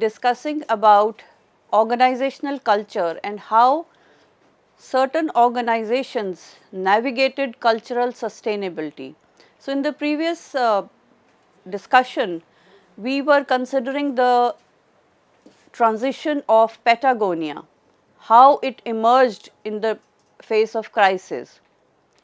discussing about organizational culture and how certain organizations navigated cultural sustainability. So, in the previous discussion, we were considering the transition of Patagonia, how it emerged in the face of crisis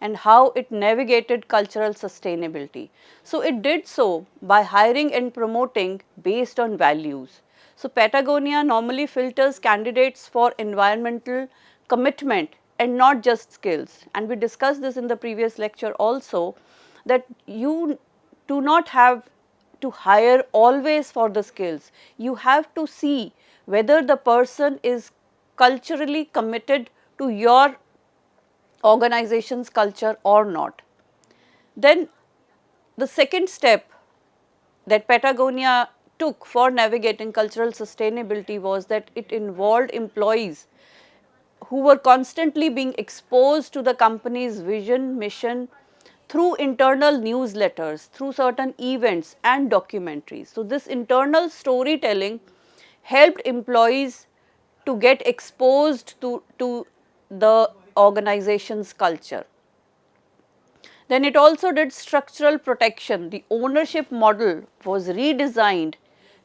and how it navigated cultural sustainability. So, it did so by hiring and promoting based on values. So, Patagonia normally filters candidates for environmental commitment and not just skills. And we discussed this in the previous lecture also, that you do not have to hire always for the skills. You have to see whether the person is culturally committed to your organization's culture or not. Then the second step that Patagonia took for navigating cultural sustainability was that it involved employees who were constantly being exposed to the company's vision, mission through internal newsletters, through certain events and documentaries. So, this internal storytelling helped employees to get exposed to the organization's culture. Then it also did structural protection. The ownership model was redesigned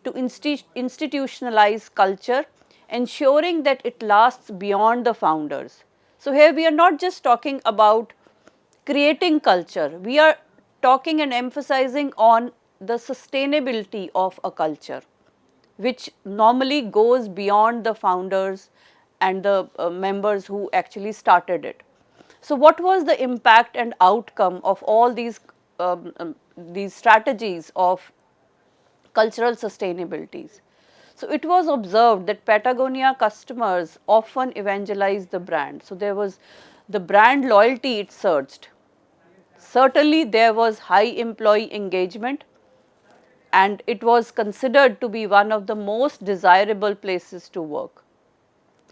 to institutionalize culture, ensuring that it lasts beyond the founders. So, here we are not just talking about creating culture, we are talking and emphasizing on the sustainability of a culture, which normally goes beyond the founders and the members who actually started it. So, what was the impact and outcome of all these strategies of cultural sustainabilities? So, it was observed that Patagonia customers often evangelized the brand. So, there was the brand loyalty, it surged. Certainly, there was high employee engagement, and it was considered to be one of the most desirable places to work.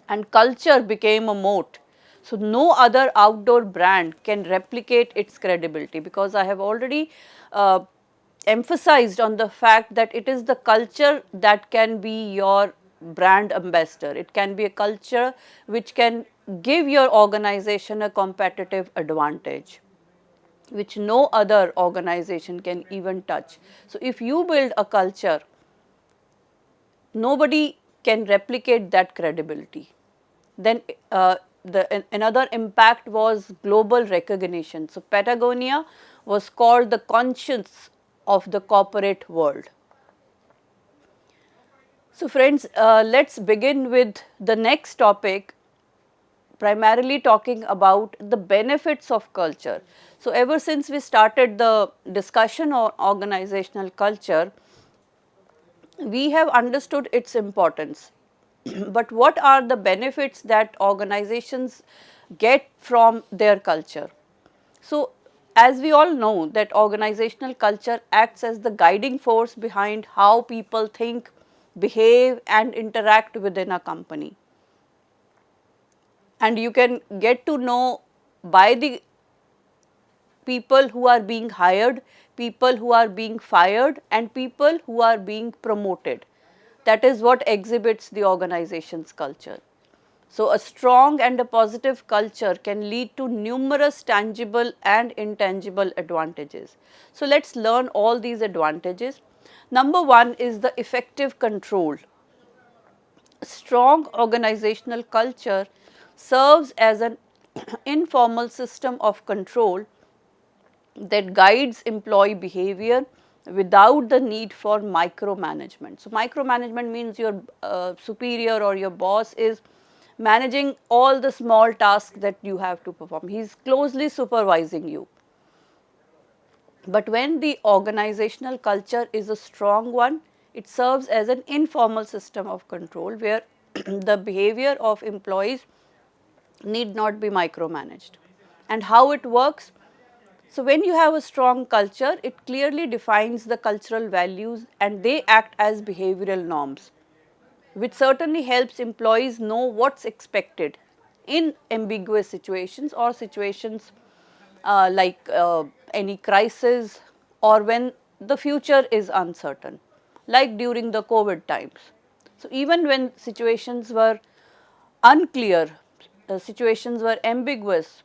And culture became a moat. So, no other outdoor brand can replicate its credibility, because I have already emphasized on the fact that it is the culture that can be your brand ambassador. It can be a culture which can give your organization a competitive advantage, which no other organization can even touch. So, if you build a culture, nobody can replicate that credibility. Then another impact was global recognition. So, Patagonia was called the conscience of the corporate world. So, friends, let's begin with the next topic, primarily talking about the benefits of culture. So, ever since we started the discussion on organizational culture, we have understood its importance. But what are the benefits that organizations get from their culture? So, as we all know that organizational culture acts as the guiding force behind how people think, behave and interact within a company. And you can get to know by the people who are being hired, people who are being fired and people who are being promoted. That is what exhibits the organization's culture. So, a strong and a positive culture can lead to numerous tangible and intangible advantages. So, let us learn all these advantages. Number one is the effective control. A strong organizational culture serves as an informal system of control that guides employee behavior without the need for micromanagement. So, micromanagement means your superior or your boss is managing all the small tasks that you have to perform. He is closely supervising you. But when the organizational culture is a strong one, it serves as an informal system of control where the behavior of employees need not be micromanaged. And how it works? So, when you have a strong culture, it clearly defines the cultural values and they act as behavioral norms, which certainly helps employees know what's expected in ambiguous situations or situations like any crisis or when the future is uncertain, like during the COVID times. So even when situations were unclear, situations were ambiguous,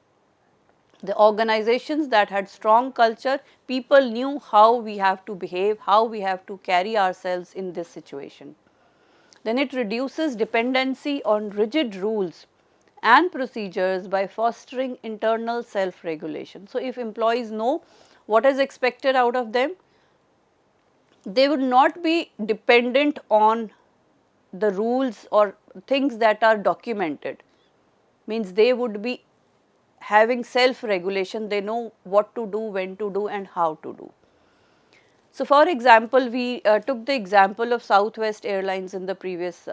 the organizations that had strong culture, people knew how we have to behave, how we have to carry ourselves in this situation. Then it reduces dependency on rigid rules and procedures by fostering internal self-regulation. So if employees know what is expected out of them, they would not be dependent on the rules or things that are documented. Means they would be having self-regulation, they know what to do, when to do and how to do. So for example, we took the example of Southwest Airlines in the previous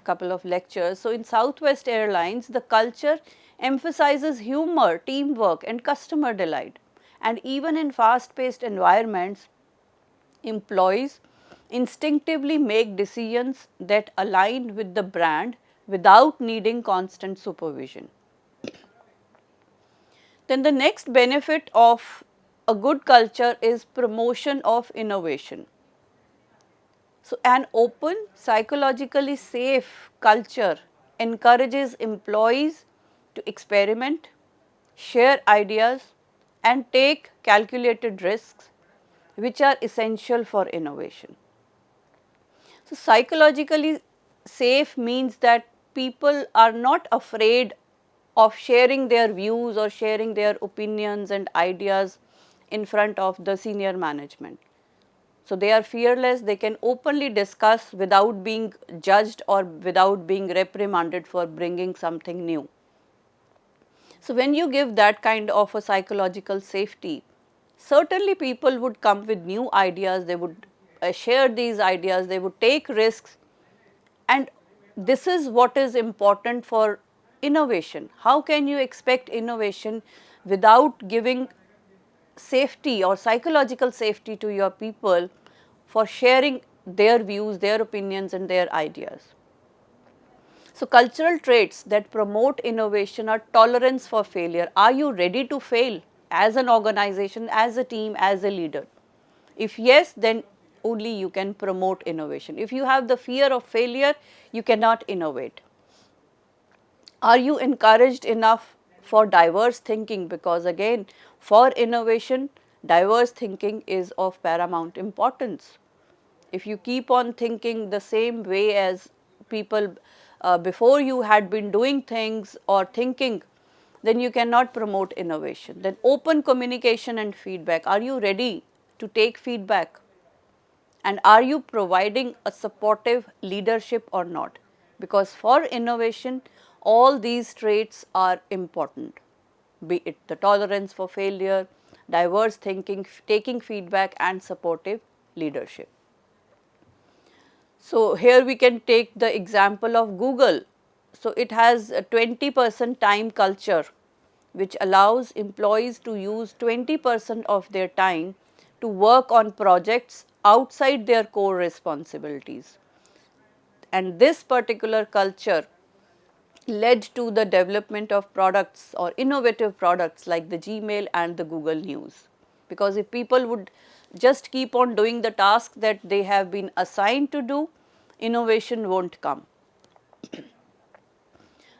couple of lectures. So in Southwest Airlines, the culture emphasizes humor, teamwork and customer delight. And even in fast-paced environments, employees instinctively make decisions that align with the brand without needing constant supervision. Then the next benefit of a good culture is promotion of innovation. So an open, psychologically safe culture encourages employees to experiment, share ideas and take calculated risks which are essential for innovation. So psychologically safe means that people are not afraid of sharing their views or sharing their opinions and ideas in front of the senior management. So they are fearless, they can openly discuss without being judged or without being reprimanded for bringing something new. So when you give that kind of a psychological safety, certainly people would come with new ideas, they would share these ideas, they would take risks, and this is what is important for innovation. How can you expect innovation without giving safety or psychological safety to your people for sharing their views, their opinions and their ideas? So cultural traits that promote innovation are tolerance for failure. Are you ready to fail as an organization, as a team, as a leader? If yes, then only you can promote innovation. If you have the fear of failure, you cannot innovate. Are you encouraged enough for diverse thinking? Because again, for innovation, diverse thinking is of paramount importance. If you keep on thinking the same way as people before you had been doing things or thinking, then you cannot promote innovation. Then open communication and feedback. Are you ready to take feedback? And are you providing a supportive leadership or not? Because for innovation, all these traits are important, be it the tolerance for failure, diverse thinking, taking feedback and supportive leadership. So here we can take the example of Google. So it has a 20% time culture which allows employees to use 20% of their time to work on projects outside their core responsibilities. And this particular culture led to the development of products or innovative products like the Gmail and the Google News. Because if people would just keep on doing the task that they have been assigned to do, innovation won't come.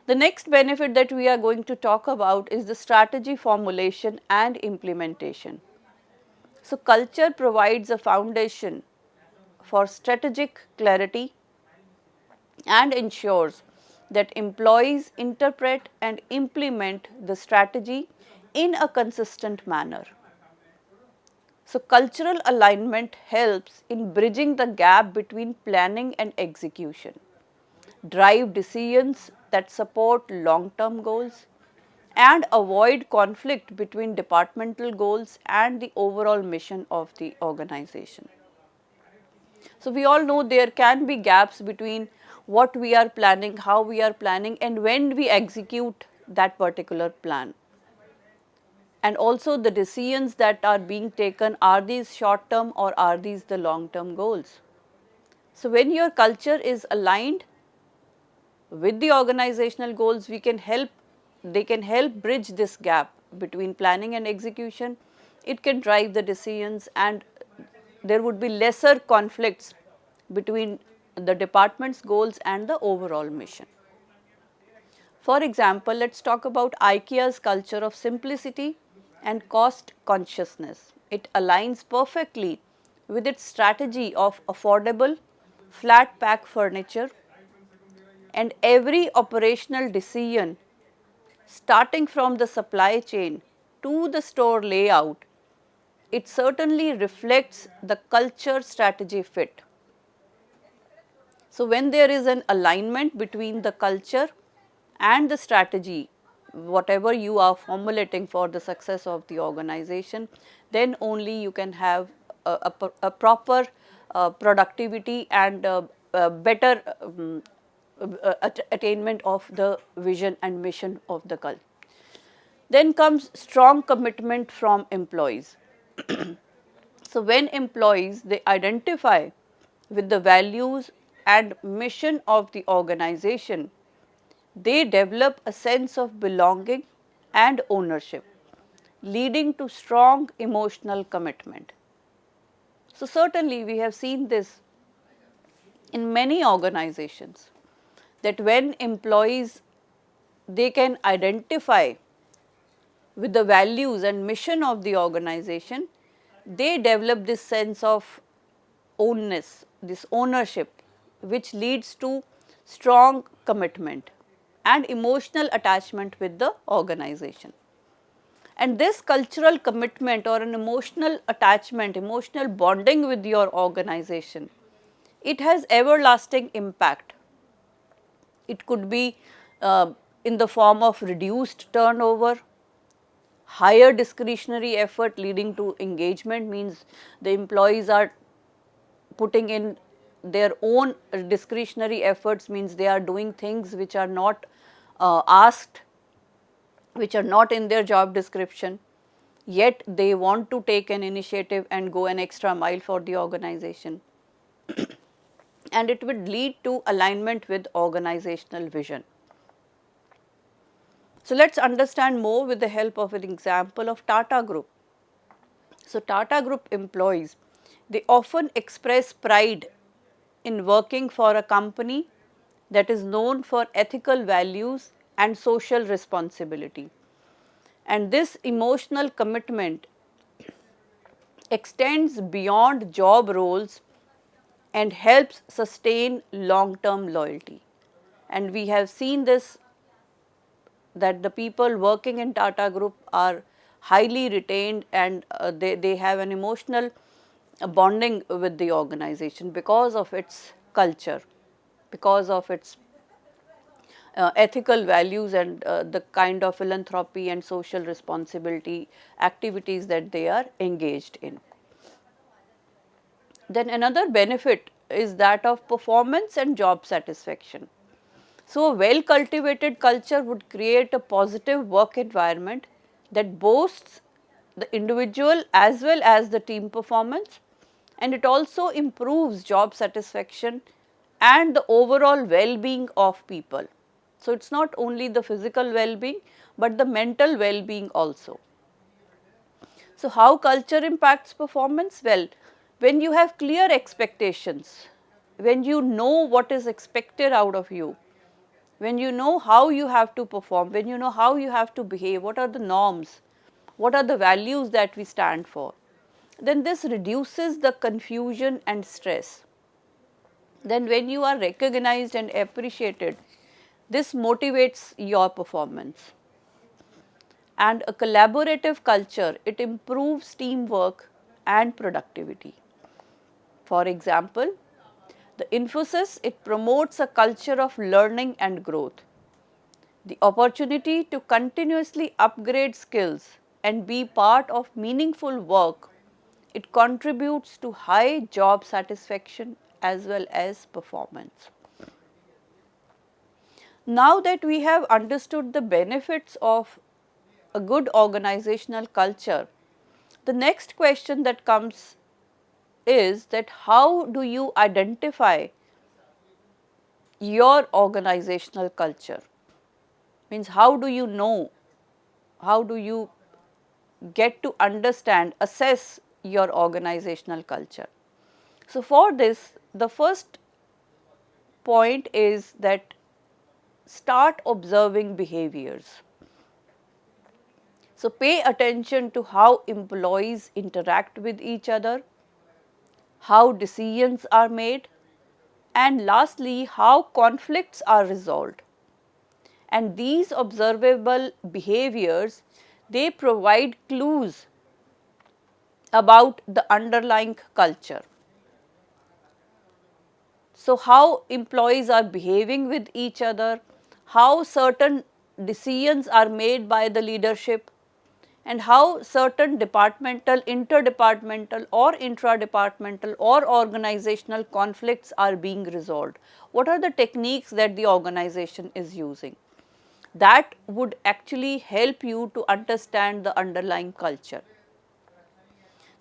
The next benefit that we are going to talk about is the strategy formulation and implementation. So culture provides a foundation for strategic clarity and ensures that employees interpret and implement the strategy in a consistent manner. So cultural alignment helps in bridging the gap between planning and execution, drive decisions that support long-term goals, and avoid conflict between departmental goals and the overall mission of the organization. So we all know there can be gaps between what we are planning, how we are planning and when we execute that particular plan. And also the decisions that are being taken, are these short term or are these the long term goals? So when your culture is aligned with the organizational goals, they can help bridge this gap between planning and execution. It can drive the decisions and there would be lesser conflicts between the department's goals and the overall mission. For example, let's talk about IKEA's culture of simplicity and cost consciousness. It aligns perfectly with its strategy of affordable, flat pack furniture, and every operational decision, starting from the supply chain to the store layout, it certainly reflects the culture strategy fit. So, when there is an alignment between the culture and the strategy, whatever you are formulating for the success of the organization, then only you can have a proper productivity and better attainment of the vision and mission of the culture. Then comes strong commitment from employees. So, when employees they identify with the values and mission of the organization, they develop a sense of belonging and ownership, leading to strong emotional commitment. So, certainly we have seen this in many organizations that when employees they can identify with the values and mission of the organization, they develop this sense of ownness, this ownership, which leads to strong commitment and emotional attachment with the organization. And this cultural commitment or an emotional attachment, emotional bonding with your organization, it has everlasting impact. It could be in the form of reduced turnover, higher discretionary effort leading to engagement, means the employees are putting in their own discretionary efforts, means they are doing things which are not asked, which are not in their job description, yet they want to take an initiative and go an extra mile for the organization. And it would lead to alignment with organizational vision. So, let us understand more with the help of an example of Tata Group. So, Tata Group employees, they often express pride in working for a company that is known for ethical values and social responsibility. And this emotional commitment extends beyond job roles and helps sustain long-term loyalty. And we have seen this, that the people working in Tata Group are highly retained and they have an emotional bonding with the organization because of its culture, because of its ethical values and the kind of philanthropy and social responsibility activities that they are engaged in. Then another benefit is that of performance and job satisfaction. So, a well cultivated culture would create a positive work environment that boasts the individual as well as the team performance, and it also improves job satisfaction and the overall well-being of people. So, it is not only the physical well-being, but the mental well-being also. So, how culture impacts performance? Well, when you have clear expectations, when you know what is expected out of you, when you know how you have to perform, when you know how you have to behave, what are the norms, what are the values that we stand for, then this reduces the confusion and stress. Then when you are recognized and appreciated, this motivates your performance. And a collaborative culture, it improves teamwork and productivity. For example, the emphasis, it promotes a culture of learning and growth. The opportunity to continuously upgrade skills and be part of meaningful work, it contributes to high job satisfaction as well as performance. Now that we have understood the benefits of a good organizational culture, the next question that comes is that how do you identify your organizational culture? Means how do you know, how do you get to understand, assess your organizational culture? So, for this, the first point is that start observing behaviors. So, pay attention to how employees interact with each other, how decisions are made, and lastly, how conflicts are resolved. And these observable behaviors, they provide clues about the underlying culture. So, how employees are behaving with each other, how certain decisions are made by the leadership, and how certain departmental, interdepartmental or intra-departmental or organizational conflicts are being resolved. What are the techniques that the organization is using? That would actually help you to understand the underlying culture.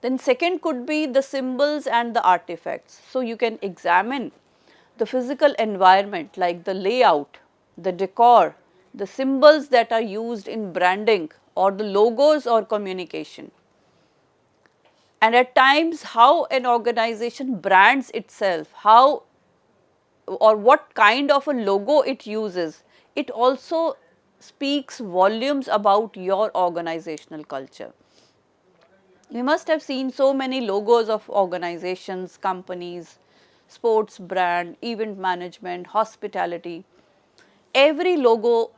Then second could be the symbols and the artifacts. So, you can examine the physical environment like the layout, the decor, the symbols that are used in branding or the logos or communication. And at times how an organization brands itself, how or what kind of a logo it uses, it also speaks volumes about your organizational culture. You must have seen so many logos of organizations, companies, sports brand, event management, hospitality. Every logo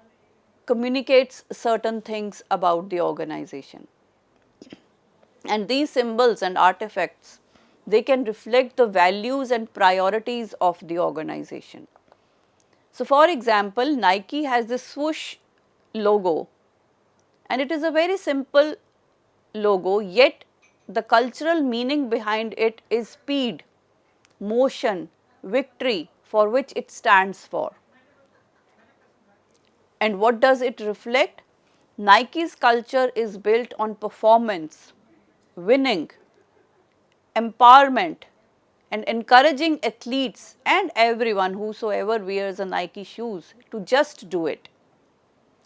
communicates certain things about the organization. And these symbols and artifacts, they can reflect the values and priorities of the organization. So, for example, Nike has this swoosh logo, and it is a very simple logo, yet the cultural meaning behind it is speed, motion, victory, for which it stands for. And what does it reflect? Nike's culture is built on performance, winning, empowerment, and encouraging athletes and everyone whosoever wears a Nike shoes to just do it.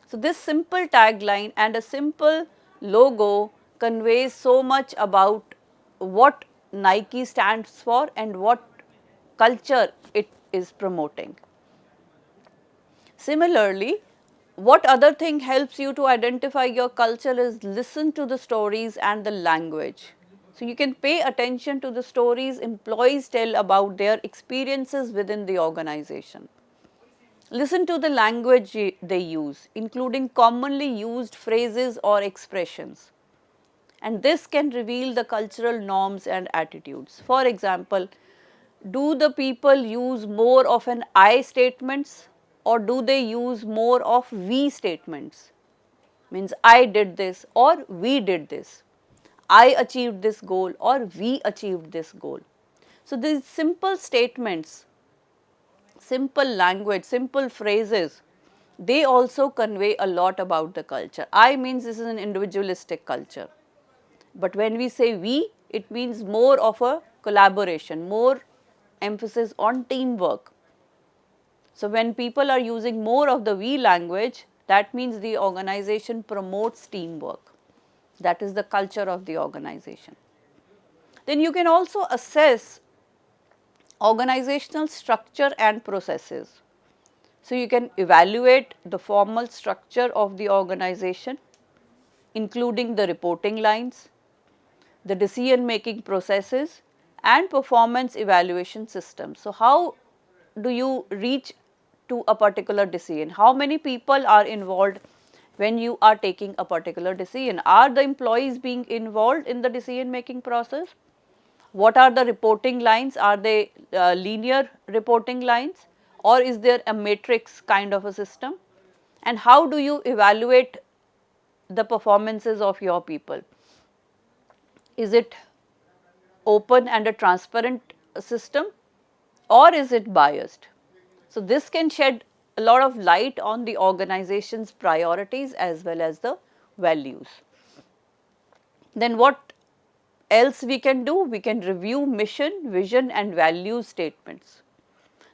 So, this simple tagline and a simple logo conveys so much about what Nike stands for and what culture it is promoting. Similarly, what other thing helps you to identify your culture is listen to the stories and the language. So, you can pay attention to the stories employees tell about their experiences within the organization. Listen to the language they use, including commonly used phrases or expressions. And this can reveal the cultural norms and attitudes. For example, do the people use more of an I statements or do they use more of we statements? Means I did this or we did this. I achieved this goal or we achieved this goal. So, these simple statements, simple language, simple phrases, they also convey a lot about the culture. I means this is an individualistic culture. But when we say we, it means more of a collaboration, more emphasis on teamwork. So, when people are using more of the we language, that means the organization promotes teamwork. That is the culture of the organization. Then you can also assess organizational structure and processes. So, you can evaluate the formal structure of the organization, including the reporting lines, the decision making processes and performance evaluation systems. So, how do you reach to a particular decision? How many people are involved when you are taking a particular decision? Are the employees being involved in the decision making process? What are the reporting lines? Are they linear reporting lines or is there a matrix kind of a system? And how do you evaluate the performances of your people? Is it open and a transparent system or is it biased? So, this can shed a lot of light on the organization's priorities as well as the values. Then what else we can do? We can review mission, vision and value statements.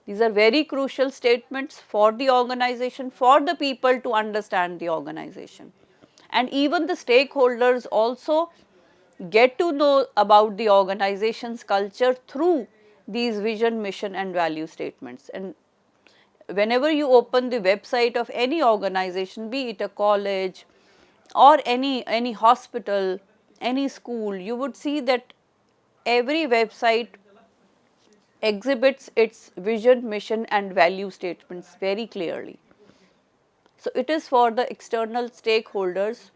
These are very crucial statements for the organization, for the people to understand the organization. And even the stakeholders also get to know about the organization's culture through these vision, mission and value statements. And whenever you open the website of any organization, be it a college or any hospital, any school, you would see that every website exhibits its vision, mission and value statements very clearly. So, it is for the external stakeholders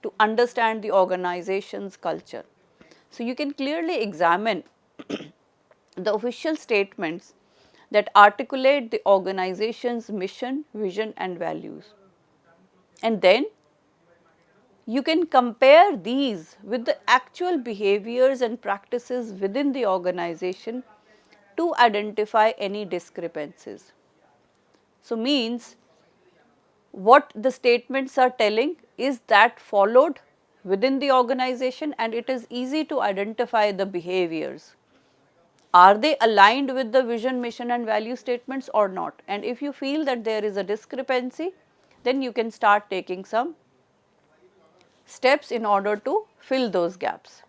to understand the organization's culture. So, you can clearly examine the official statements that articulate the organization's mission, vision and values. And then you can compare these with the actual behaviors and practices within the organization to identify any discrepancies. So, means what the statements are telling is that followed within the organization, and it is easy to identify the behaviors. Are they aligned with the vision, mission and value statements or not? And if you feel that there is a discrepancy, then you can start taking some steps in order to fill those gaps.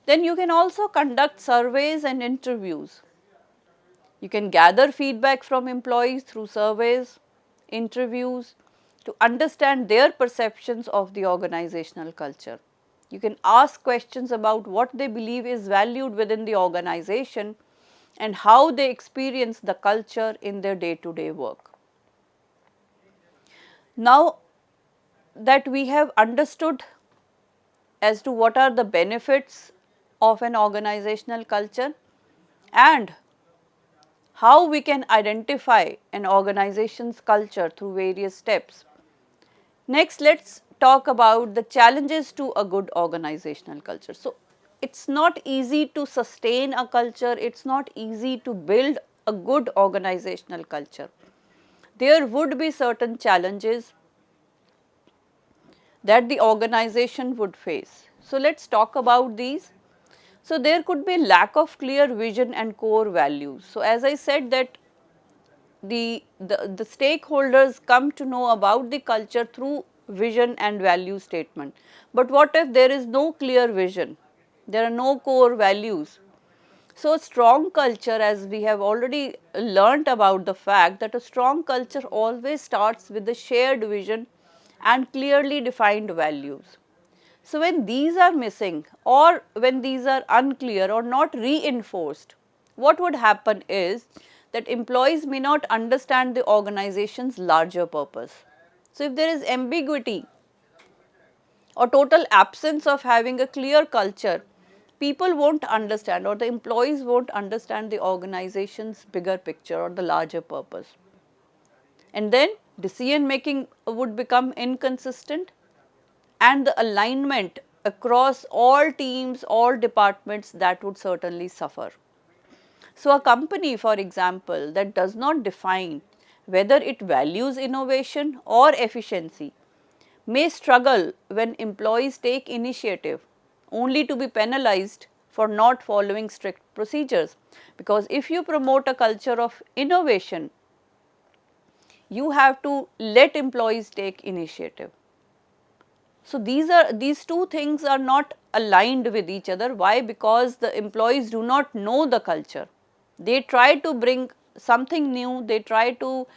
Then you can also conduct surveys and interviews. You can gather feedback from employees through surveys, interviews, to understand their perceptions of the organizational culture. You can ask questions about what they believe is valued within the organization and how they experience the culture in their day-to-day work. Now that we have understood as to what are the benefits of an organizational culture and how we can identify an organization's culture through various steps. Next, let us talk about the challenges to a good organizational culture. So, it is not easy to sustain a culture, it is not easy to build a good organizational culture. There would be certain challenges that the organization would face. So, let us talk about these. So, there could be lack of clear vision and core values. So, as I said that the stakeholders come to know about the culture through vision and value statement. But what if there is no clear vision, there are no core values? So, a strong culture, as we have already learnt about the fact that a strong culture always starts with a shared vision and clearly defined values. So, when these are missing or when these are unclear or not reinforced, what would happen is that employees may not understand the organization's larger purpose. So, if there is ambiguity or total absence of having a clear culture, people won't understand or the employees won't understand the organization's bigger picture or the larger purpose. And then decision making would become inconsistent and the alignment across all teams, all departments, that would certainly suffer. So, a company, for example, that does not define whether it values innovation or efficiency may struggle when employees take initiative only to be penalized for not following strict procedures. Because if you promote a culture of innovation, you have to let employees take initiative. So, these two things are not aligned with each other. Why? Because the employees do not know the culture. They try to bring something new, they try to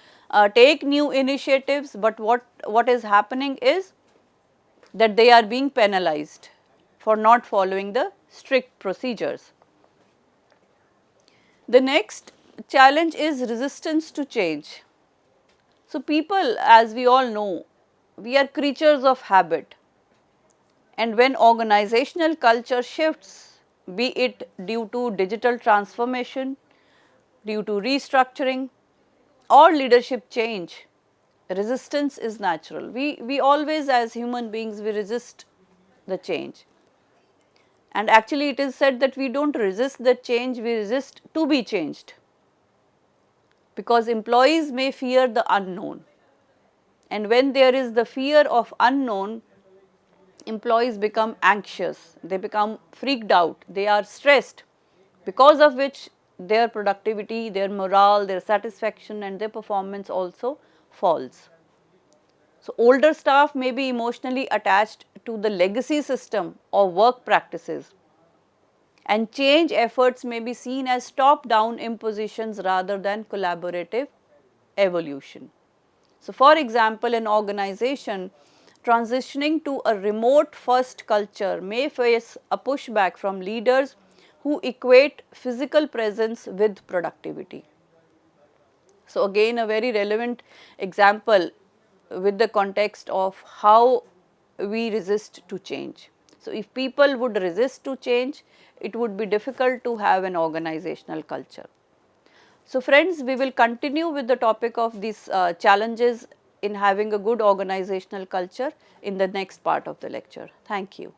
take new initiatives, but what is happening is that they are being penalized for not following the strict procedures. The next challenge is resistance to change. So, people, as we all know, we are creatures of habit, and when organizational culture shifts, be it due to digital transformation, due to restructuring or leadership change, resistance is natural. We always, as human beings, we resist the change. And actually it is said that we do not resist the change, we resist to be changed, because employees may fear the unknown. And when there is the fear of unknown, employees become anxious, they become freaked out, they are stressed, because of which their productivity, their morale, their satisfaction and their performance also falls. So, older staff may be emotionally attached to the legacy system or work practices, and change efforts may be seen as top down impositions rather than collaborative evolution. So, for example, an organization transitioning to a remote first culture may face a pushback from leaders who equate physical presence with productivity. So, again a very relevant example with the context of how we resist to change. So, if people would resist to change, it would be difficult to have an organizational culture. So, friends, we will continue with the topic of these challenges in having a good organizational culture in the next part of the lecture. Thank you.